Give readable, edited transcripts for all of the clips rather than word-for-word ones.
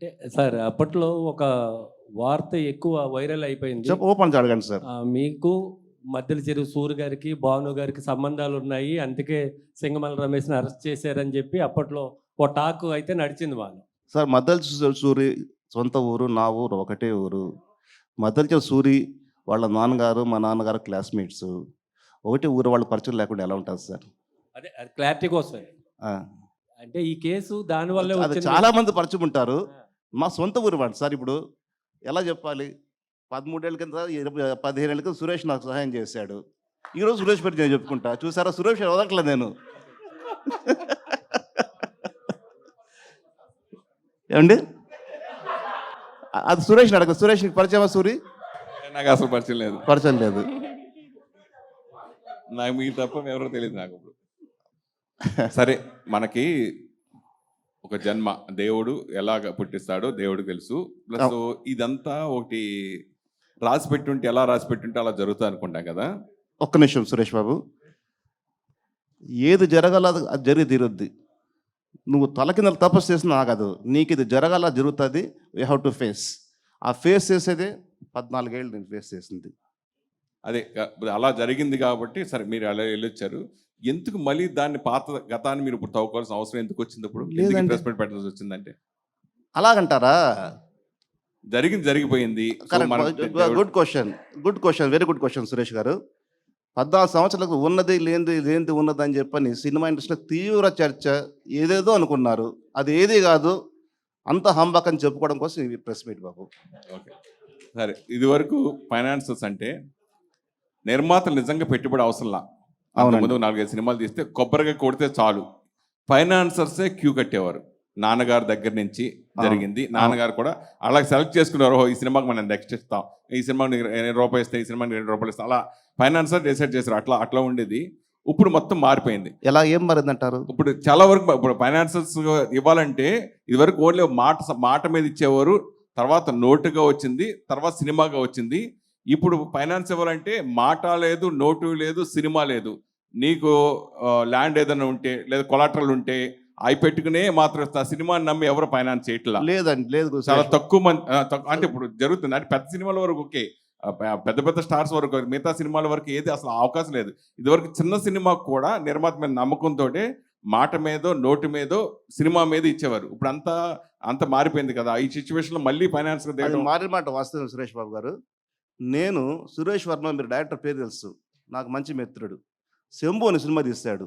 అంటే సార్ అప్పట్లో ఒక వార్త ఎక్కువ వైరల్ అయిపోయింది. ఓపెన్ అడగండి సార్. మీకు మద్దెల చెరువు సూరి గారికి, భాను గారికి సంబంధాలున్నాయి. అందుకే సింగమల రమేష్‌ని అరెస్ట్ చేశారని చెప్పి అప్పట్లో ఓ టాక్ అయితే నడిచింది బాగా. సార్ మద్దెల సూరి సొంత ఊరు, నా ఊరు ఒకటే ఊరు. మద్దెల సూరి వాళ్ళ నాన్నగారు, మా నాన్నగారు క్లాస్‌మేట్సు. ఒకటే ఊరు వాళ్ళ పరిచయం లేకుండా ఎలా ఉంటది సార్? అదే అది క్లారిటీ కోసమే. ఆ! అంటే ఈ కేసు దాని వల్లే అది వచ్చింది. చాలా మంది పరిచయం ఉంటారు. ఆ! మా సొంత ఊరు వాడు సార్. ఇప్పుడు ఎలా చెప్పాలి? 13 ఏళ్ల కింద 15 ఏళ్ల కింద సురేష్ నాకు సహాయం చేశాడు. ఈరోజు సురేష్ పేరు నేను చెప్పుకుంటా. చూసారా సురేష్ వదలట్లే నేను. ఏవండి? అది సురేష్‌ని అడగండి. సురేష్ నీకు పరిచయమా సూరి? నాకు అసలు పరిచయం లేదు. పరిచయం లేదు. నాకు మీకు తప్ప ఎవరో తెలియదు నాకు ఇప్పుడు. సరే, మనకి ఒక జన్మ దేవుడు ఎలాగ పుట్టిస్తాడో దేవుడికి తెలుసు. ప్లస్ ఇదంతా ఒకటి రాసి పెట్టుంటే ఎలా రాసి పెట్టుంటే అలా జరుగుతుంది అనుకుంటాం కదా. ఒక్క నిమిషం సురేష్ బాబు. ఏది జరగాలో అది జరిగి తీరుద్ది. నువ్వు తలకిందలు తపస్సు చేసినా ఆగదు. నీకు ఇది జరగాల జరుగుతుంది. You have to face. ఆ ఫేస్ చేసేదే 14 ఏళ్ళు నేను ఫేస్ చేసింది. అదే అలా జరిగింది కాబట్టి సరే మీరు అలా వెళ్ళొచ్చారు. ఎందుకు మళ్ళీ దాన్ని పాత గతాన్ని మీరు ఇప్పుడు తవ్వుకోవాల్సిన అవసరం ఎందుకు వచ్చింది? ఇప్పుడు లేదండి. ఇన్వెస్ట్మెంట్ పెట్టాల్సి వచ్చిందంటే అలాగంటారా? జరిగిపోయింది. Good question. Good question. Very good question Suresh గారు. 14 సంవత్సరాలకు ఉన్నది లేనిది ఉన్నది అని చెప్పని సినిమా ఇండస్ట్రీలో తీవ్ర చర్చ. ఏదేదో అనుకున్నారు. అది ఏది కాదు. అంత హంబక్ అని చెప్పుకోవడం కోసం ఈ ప్రెస్ మీట్ బాబు. ఓకే, సరే. ఇది వరకు ఫైనాన్సర్స్ అంటే నిర్మాతలు నిజంగా పెట్టుబడి అవసరంలా. ముందు 4-5 సినిమాలు తీస్తే కొబ్బరిగా కొడితే చాలు. ఫైనాన్సర్సే క్యూ కట్టేవారు. నాన్నగారి దగ్గర నుంచి జరిగింది. నాన్నగారు కూడా అలాగే సెలెక్ట్ చేసుకున్నారు. ఈ సినిమాకి మనం నెక్స్ట్ ఇస్తాం, ఈ సినిమాకి రూపాయి ఇస్తాం, ఈ సినిమాకి 2 రూపాయలు ఇస్తాం, అలా ఫైనాన్సర్ డిసైడ్ చేశారు. అట్లా ఉండేది. ఇప్పుడు మొత్తం మారిపోయింది. ఎలా ఏం మారిందంటారు? ఇప్పుడు చాలా వరకు ఇప్పుడు ఫైనాన్సర్స్ ఇవ్వాలంటే ఇదివరకు ఓన్లీ మాట మీద ఇచ్చేవారు. తర్వాత నోటుగా వచ్చింది, తర్వాత సినిమాగా వచ్చింది. ఇప్పుడు ఫైనాన్స్ ఇవ్వాలంటే మాట లేదు, నోటు లేదు, సినిమా లేదు. నీకు ల్యాండ్ ఏదైనా ఉంటే లేదా కొలాటరల్ ఉంటే అవి పెట్టుకునే మాత్రం ఇస్తా. సినిమాని నమ్మి ఎవరు ఫైనాన్స్ చేయట్లా. లేదండి, లేదు. చాలా తక్కువ మంది. అంటే ఇప్పుడు జరుగుతుంది. అంటే పెద్ద సినిమాల వరకు ఓకే, పెద్ద స్టార్స్ వరకు, మిగతా సినిమాల వరకు ఏది అసలు అవకాశం లేదు. ఇదివరకు చిన్న సినిమాకు కూడా నిర్మాత మీద నమ్మకంతో మాట మీదో నోటు మీదో సినిమా మీద ఇచ్చేవారు. ఇప్పుడు అంత మారిపోయింది కదా. ఈ సిచ్యువేషన్లో మళ్ళీ ఫైనాన్స్ మారిన మాట వాస్తవం సురేష్ బాబు గారు. నేను సురేష్ వర్మ, మీరు డైరెక్టర్ పేరు తెలుసు, నాకు మంచి మిత్రుడు. శంభు అని సినిమా తీశాడు.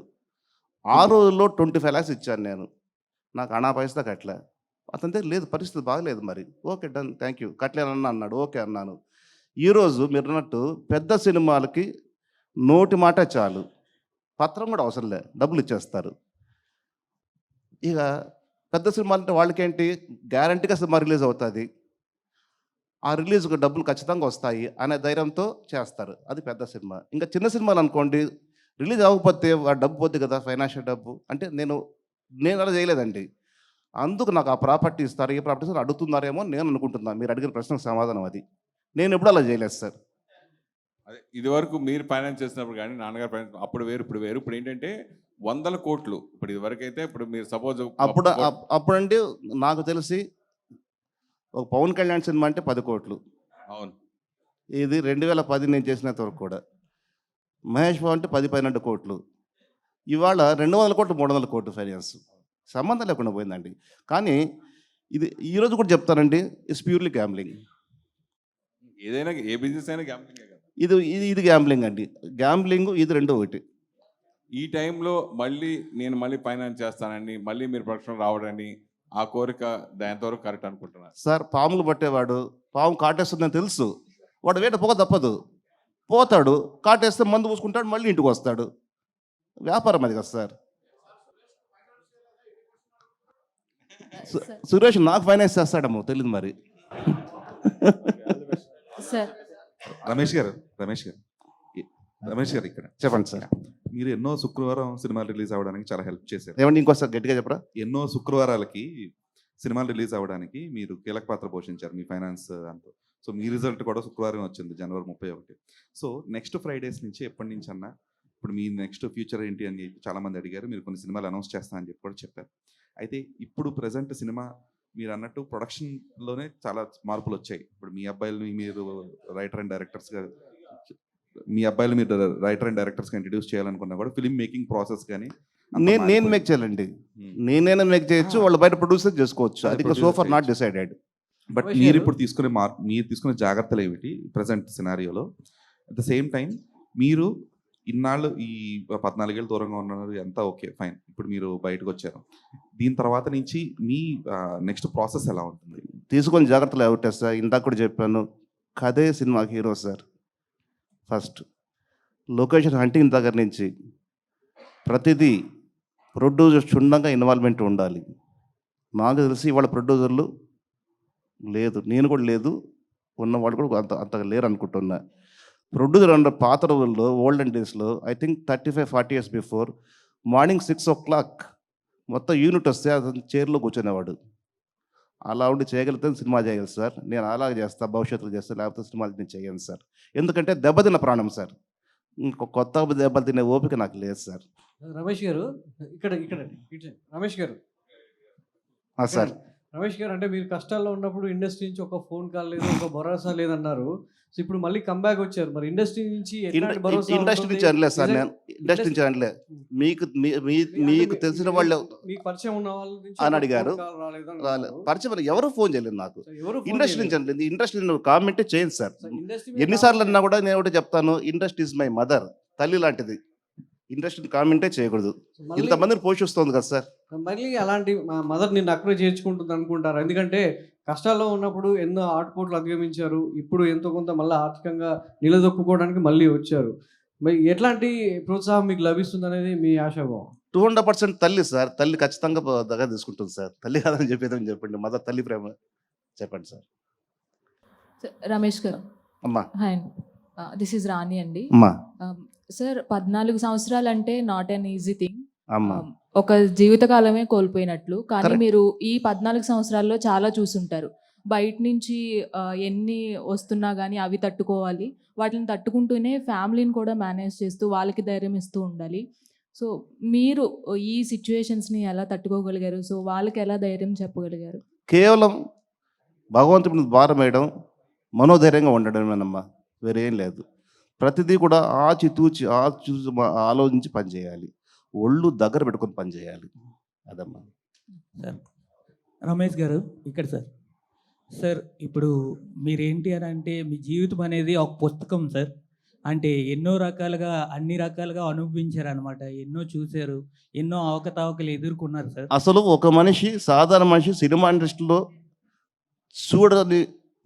ఆ రోజుల్లో 25 lakhs ఇచ్చాను నేను. నాకు అనా పైసా కట్టలే. అతని దగ్గర లేదు, పరిస్థితి బాగలేదు. మరి ఓకే డన్, థ్యాంక్ యూ, కట్టలేనన్నా అన్నాడు. ఓకే అన్నాను. ఈరోజు మీరు అన్నట్టు పెద్ద సినిమాలకి నోటి మాట చాలు, పత్రం కూడా అవసరం లే, డబ్బులు ఇచ్చేస్తారు. ఇక పెద్ద సినిమాలు అంటే వాళ్ళకేంటి, గ్యారంటీగా సినిమా రిలీజ్ అవుతుంది, ఆ రిలీజ్కి డబ్బులు ఖచ్చితంగా వస్తాయి అనే ధైర్యంతో చేస్తారు. అది పెద్ద సినిమా. ఇంకా చిన్న సినిమాలు అనుకోండి, రిలీజ్ అవ్వకపోతే డబ్బు పోద్ది కదా, ఫైనాన్షియల్ డబ్బు. అంటే నేను అలా చేయలేదండి. అందుకు నాకు ఆ ప్రాపర్టీ ఇస్తారు, ఏ ప్రాపర్టీ ఇస్తారు అడుగుతున్నారేమో నేను అనుకుంటున్నాను. మీరు అడిగిన ప్రశ్నకు సమాధానం అది. నేను ఎప్పుడు అలా చేయలేదు సార్. అదే ఇది వరకు మీరు ఫైనాన్స్ చేసినప్పుడు కానీ నాన్నగారు ఫైనాన్స్ అప్పుడు వేరు, ఇప్పుడు వేరు. ఇప్పుడు ఏంటంటే 100 కోట్లు. ఇప్పుడు ఇది వరకు అయితే ఇప్పుడు మీరు సపోజ్ అప్పుడంటే నాకు తెలిసి ఒక పవన్ కళ్యాణ్ సినిమా అంటే 10 కోట్లు. అవును. ఇది 2010 నేను చేసినంత వరకు కూడా. మహేష్ బాబు అంటే 10-12 కోట్లు. ఇవాళ 200 కోట్లు 300 కోట్లు ఫైనాన్స్. సంబంధం లేకుండా పోయిందండి. కానీ ఇది ఈరోజు కూడా చెప్తానండి, ఇట్స్ ప్యూర్లీ గ్యాంబ్లింగ్. ఏదైనా ఏ బిజినెస్ అయినా గ్యాంబ్లింగే కదా. ఇది గ్యాంబ్లింగ్ అండి. గ్యాంబ్లింగ్ ఇది రెండు ఒకటి. ఈ టైంలో నేను ఫైనాన్స్ చేస్తానని మళ్ళీ మీరు ప్రొడక్షన్ రావడని ఆ కోరిక దాంతవరకు కరెక్ట్ అనుకుంటున్నారు సార్? పాములు పట్టేవాడు పాము కాటేస్తుందని తెలుసు, వాడు వేట పోక తప్పదు, పోతాడు, కాటేస్తే మందు పూసుకుంటాడు, మళ్ళీ ఇంటికి వస్తాడు. వ్యాపారం అది కదా సార్. సురేష్ నాకు ఫైనాన్స్ చేస్తాడమ్మో తెలియదు మరి. రమేష్ గారు ఇక్కడ చెప్పండి సార్. మీరు ఎన్నో శుక్రవారం సినిమాలు రిలీజ్ అవ్వడానికి చాలా హెల్ప్ చేశారు. ఏమండి ఇంకోసారి గట్టిగా చెప్పరా? ఎన్నో శుక్రవారాలకి సినిమాలు రిలీజ్ అవ్వడానికి మీరు కీలక పాత్ర పోషించారు మీ ఫైనాన్స్ దాంతో. సో మీ రిజల్ట్ కూడా శుక్రవారం వచ్చింది, జనవరి 31. సో నెక్స్ట్ ఫ్రైడేస్ నుంచి ఎప్పటి నుంచి అన్నా ఇప్పుడు మీ నెక్స్ట్ ఫ్యూచర్ ఏంటి అని చాలామంది అడిగారు. మీరు కొన్ని సినిమాలు అనౌన్స్ చేస్తానని చెప్పి కూడా చెప్పారు. అయితే ఇప్పుడు ప్రజెంట్ సినిమా మీరు అన్నట్టు ప్రొడక్షన్లోనే చాలా మార్పులు వచ్చాయి. ఇప్పుడు మీ అబ్బాయిలని మీరు రైటర్ అండ్ డైరెక్టర్స్గా ఇంట్రడ్యూస్ చేయాలనుకున్నా కూడా ఫిల్మ్ మేకింగ్ ప్రాసెస్ కానీ నేను మేక్ చేయాలండి, నేనైనా మేక్ చేయొచ్చు, వాళ్ళు బయట ప్రొడ్యూసర్ చేసుకోవచ్చు. అదే అది producer సో ఫర్ నాట్ చేయొచ్చు. డిసైడెడ్. బట్ రమేష్ మీరు గారు. ఇప్పుడు మీరు తీసుకునే జాగ్రత్తలు ఏమిటి ప్రజెంట్ సినారియోలో? అట్ ద సేమ్ టైం మీరు ఇన్నాళ్ళు ఈ 14 ఏళ్ళు దూరంగా ఉన్నారు, అంతా ఓకే ఫైన్. ఇప్పుడు మీరు బయటకు వచ్చారు, దీని తర్వాత నుంచి మీ నెక్స్ట్ ప్రాసెస్ ఎలా ఉంటుంది? తీసుకొని జాగ్రత్తలు ఏమిటా సార్? ఇందాక కూడా చెప్పాను, కథే సినిమాకి hero sir. First location hunting దగ్గర నుంచి ప్రతిదీ ప్రొడ్యూసర్ క్షుణ్ణంగా ఇన్వాల్వ్మెంట్ ఉండాలి. నాకు తెలిసి ఇవాళ ప్రొడ్యూసర్లు లేదు, నేను కూడా లేదు, ఉన్నవాళ్ళు కూడా అంతగా లేరు అనుకుంటున్నా. ప్రొడ్యూసర్ అన్న పాత రోజుల్లో, ఓల్డెన్ డేస్లో, I think 35-40 years before, morning 6 o'clock మొత్తం యూనిట్ వస్తే అతను చైర్లో కూర్చునేవాడు. అలా ఉండి చేయగలిగితే సినిమా చేయగలరు సార్. నేను అలాగే చేస్తా, భవిష్యత్తులో చేస్తా, లేకపోతే సినిమాలు నేను చేయను సార్. ఎందుకంటే దెబ్బతిన్న ప్రాణం సార్. కొత్త దెబ్బలు తినే ఓపిక నాకు లేదు సార్. రమేష్ గారు ఇక్కడ ఇక్కడ ఇటు రమేష్ గారు సార్ రమేష్ గారు, అంటే మీరు కష్టాల్లో ఉన్నప్పుడు ఇండస్ట్రీ నుంచి ఒక ఫోన్ కాల్ లేదు, ఒక భరోసా లేదన్నారు. సో ఇప్పుడు మళ్ళీ కంబ్యాక్ వచ్చారు, మరి ఇండస్ట్రీ నుంచి ఎట్లాంటి భరోసా ఇండస్ట్రీ ఉంటుంది? నుంచి అనలేదు సార్, నిజంగా నేను ఇండస్ట్రీ నుంచి అనలే. మీకు అంటే మీకు తెలిసిన వాళ్ళు మీకు పరిచయం ఉన్న వాళ్ళ నుంచి అని ఒక అడిగారు. phone call రాలేదని రాలే, అన్నారు. పరిచయం ఎవరు ఫోన్ చేయలేదు నాకు. సో ఎవరు phone ఇండస్ట్రీ నుంచి చేయలేదు. అనలేదు. ఇండస్ట్రీ కామెంటే చేయండి సార్. సో ఇండస్ట్రీ మీద ఎన్నిసార్లు అన్నా కామెంట్ కూడా నేను ఒకటి చెప్తాను, ఇండస్ట్రీ ఇస్ మై మదర్, తల్లి లాంటిది. ఇండస్ట్రీని కామెంటే చేయకూడదు. మళ్ళీ- ఇంతమందిని పోషిస్తుంది కదా సార్. మళ్ళీ అలాంటి మా మదర్ నిన్ను అక్కడ చేర్చుకుంటుంది అనుకుంటారు. ఎందుకంటే కష్టాల్లో ఉన్నప్పుడు ఎన్నో ఆటుపోట్లు అధిగమించారు, ఇప్పుడు ఎంతో కొంత మళ్ళీ ఆర్థికంగా నిలదొక్కుకోవడానికి మళ్ళీ వచ్చారు. మరి ఎట్లాంటి ప్రోత్సాహం మీకు లభిస్తుంది అనేది మీ ఆశాభావం? 200% తల్లి సార్. తల్లి ఖచ్చితంగా దగ్గర తీసుకుంటుంది సార్. తల్లి కాదని చెప్పేదని చెప్పండి, మదర్ తల్లి ప్రేమ చెప్పండి సార్. రమేష్ గారు, అమ్మా హాయ్, దిస్ ఈజ్ రాణి అండి. అమ్మా సార్, 14 సంవత్సరాలు అంటే నాట్ అన్ ఈజీ థింగ్. అమ్మా ఒక జీవితకాలమే కోల్పోయినట్లు. కానీ Correct. మీరు ఈ 14 సంవత్సరాల్లో చాలా చూసుంటారు. బయట నుంచి ఎన్ని వస్తున్నా కానీ అవి తట్టుకోవాలి, వాటిని తట్టుకుంటూనే ఫ్యామిలీని కూడా మేనేజ్ చేస్తూ వాళ్ళకి ధైర్యం ఇస్తూ ఉండాలి. సో మీరు ఈ సిచ్యువేషన్స్ని ఎలా తట్టుకోగలిగారు? సో వాళ్ళకి ఎలా ధైర్యం చెప్పగలిగారు? కేవలం భగవంతుడి మీద భారం వేయడం, మనోధైర్యంగా ఉండడమేనమ్మా, వేరేం లేదు. ప్రతిదీ కూడా ఆచితూచి ఆలోచించి పనిచేయాలి, ఒళ్ళు దగ్గర పెట్టుకొని పనిచేయాలి. అదమ్మా. సార్ రమేష్ గారు ఇక్కడ సార్. సార్ ఇప్పుడు మీరేంటి అని అంటే మీ జీవితం అనేది ఒక పుస్తకం సార్. అంటే ఎన్నో రకాలుగా అన్ని రకాలుగా అనుభవించారు అనమాట, ఎన్నో చూశారు, ఎన్నో అవకతవకలు ఎదుర్కొన్నారు సార్. అసలు ఒక మనిషి, సాధారణ మనిషి సినిమా ఇండస్ట్రీలో చూడని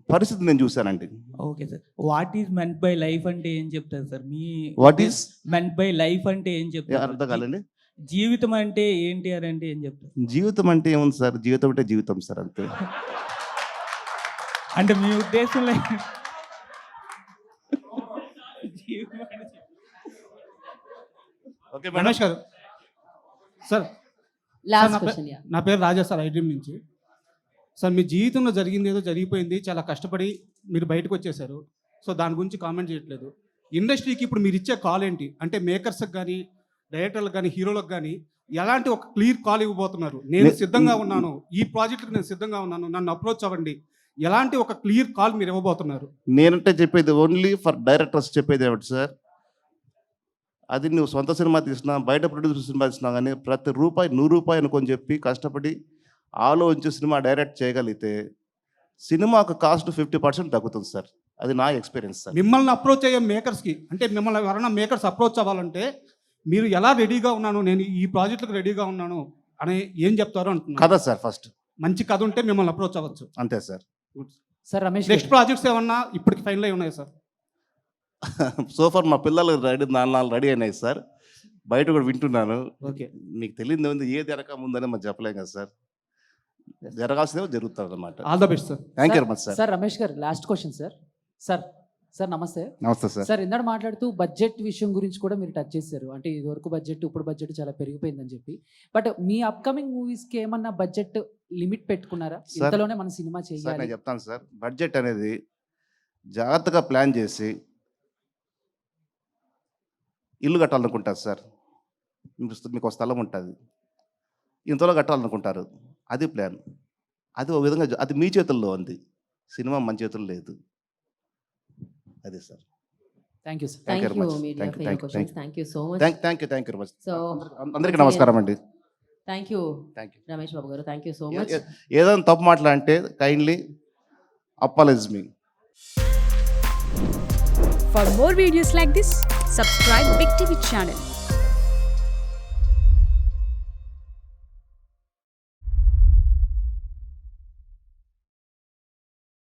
పరిస్థితి నేను చూశానండి. Okay sir, what is meant by life అంటే ఏం చెప్తారు sir? Me what is meant by life అంటే ఏం చెప్తారు? అర్థం కాలండి. జీవితం అంటే ఏంటి అని అంటే ఏం చెప్తారు? జీవితం అంటే ఏముంది సార్? జీవితం అంటే జీవితం సార్, అంతే. అంటే మీ ఉద్దేశంలో జీవితం అంటే- ఓకే రమేష్ గారు సార్, లాస్ట్ నా పే- క్వశ్చన్. నా పేరు రాజా సార్, ఐడ్రీమ్ నుంచి. సార్, మీ జీవితంలో జరిగింది ఏదో జరిగిపోయింది, చాలా కష్టపడి మీరు బయటకు వచ్చేసారు. సో దాని గురించి కామెంట్ చేయట్లేదు. ఇండస్ట్రీకి ఇప్పుడు మీరు ఇచ్చే కాల్ ఏంటి? అంటే మేకర్స్కి కానీ, డైరెక్టర్లకు కానీ, హీరోలకు కానీ ఎలాంటి ఒక క్లియర్ కాల్ ఇవ్వబోతున్నారు? నేను సిద్ధంగా ఉన్నాను, ఈ ప్రాజెక్టుకి నేను సిద్ధంగా ఉన్నాను, నన్ను అప్రోచ్ అవ్వండి, ఎలాంటి ఒక క్లియర్ కాల్ మీరు ఇవ్వబోతున్నారు? నేనంటే చెప్పేది ఓన్లీ ఫర్ డైరెక్టర్స్ చెప్పేది ఏమిటి సార్, అది నువ్వు సొంత సినిమా తీసినా, బయట ప్రొడ్యూసర్ సినిమా తీసినా కానీ ప్రతి రూపాయి 100 రూపాయలు అనుకొని చెప్పి కష్టపడి ఆలోచించి సినిమా డైరెక్ట్ చేయగలిగితే సినిమాకు కాస్ట్ 50% తగ్గుతుంది సార్. అది నా ఎక్స్పీరియన్స్ సార్. మిమ్మల్ని అప్రోచ్ అయ్యే మేకర్స్కి, అంటే మిమ్మల్ని ఎవరైనా మేకర్స్ అప్రోచ్ అవ్వాలంటే మీరు ఎలా రెడీగా ఉన్నాను, నేను ఈ ప్రాజెక్టులకు రెడీగా ఉన్నాను అని ఏం చెప్తారో అంటున్నాను. కదా సార్, ఫస్ట్ మంచి కథ ఉంటే మిమ్మల్ని అప్రోచ్ అవ్వచ్చు. అంతే sir. Sir Ramesh next projects ఏమన్నా ఇప్పటికి ఫైనల్ అయి ఉన్నాయి సార్? సోఫర్ మా పిల్లలు రెడీ, 4 రెడీ అయినాయి సార్. బయట కూడా వింటున్నాను. ఓకే, మీకు తెలియదు ఉంది, ఏది జరగక ముందని మనం చెప్పలేం కదా సార్. జరగాల్సిందే జరుగుతుంది అన్నమాట. All the best sir. Thank you very much sir. Sir Ramesh garu, last question sir. Sir sir namaste. Namaste sir. Sir, ఇందాక మాట్లాడుతూ బడ్జెట్ విషయం గురించి కూడా మీరు టచ్ చేశారు. అంటే ఇదివరకు బడ్జెట్, ఇప్పుడు బడ్జెట్ చాలా పెరిగిపోయిందని చెప్పి. బట్ మీ అప్కమింగ్ మూవీస్కి ఏమన్నా బడ్జెట్ లిమిట్ పెట్టుకున్నారా? సార్, ఇంతలోనే మన సినిమా సార్ చేయాలి. నేను చెప్తాను సార్. బడ్జెట్ అనేది జాగ్రత్తగా ప్లాన్ చేసి ఇల్లు కట్టాలనుకుంటారు సార్. మీకు ఒక స్థలం ఉంటుంది, ఇంతలో కట్టాలనుకుంటారు, అది ప్లాన్. అది ఒక విధంగా అది మీ చేతుల్లో ఉంది, సినిమా మన చేతుల్లో లేదు. అదే sir. Thank you sir. Thank you thank very you much. Media Thank you, for thank your you, thank questions. Thank you so much. Thank you very much. So అందరికీ నమస్కారం అండి. Thank you thank you. Ramesh Babu garu, thank you so much. ఏదైనా తప్పు మాట్లాడితే kindly apologise me. For more videos like this, subscribe Big TV channel.